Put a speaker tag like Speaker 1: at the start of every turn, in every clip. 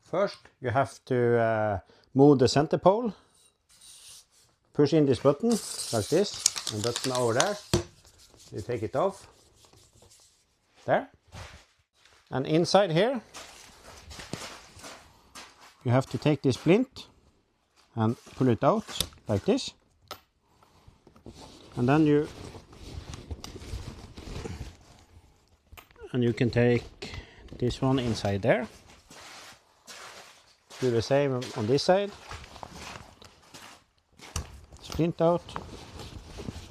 Speaker 1: First, you have to move the center pole. Push in this button like this, and button over there. You take it off. There. And inside here, you have to take this splint and pull it out like this. And then you can take this one inside there. Do the same on this side. Splint out,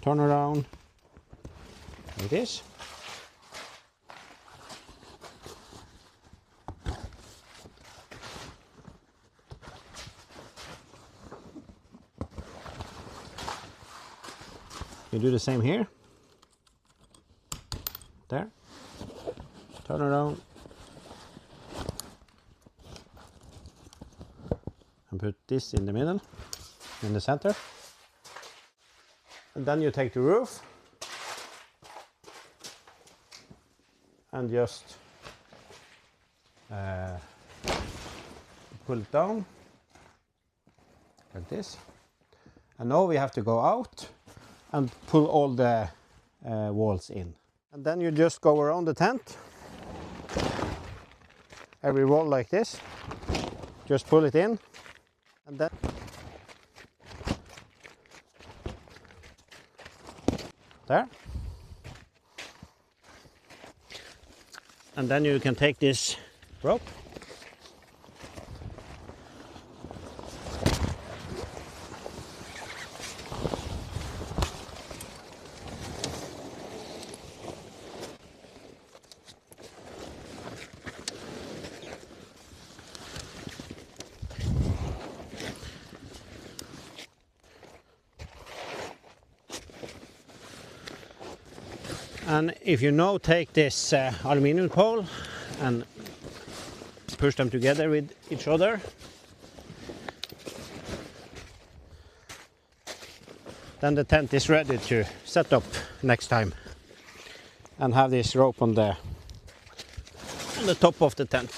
Speaker 1: turn around like this. You do the same here. There. Turn around. And put this in the middle, in the center. And then you take the roof and just pull it down like this. And now we have to go out and pull all the walls in. And then you just go around the tent, every wall like this. Just pull it in, and then there. And then you can take this rope and if you now take this aluminum pole and push them together with each other, then the tent is ready to set up next time and have this rope on the top of the tent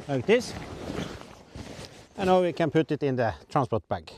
Speaker 1: like this. And now we can put it in the transport bag.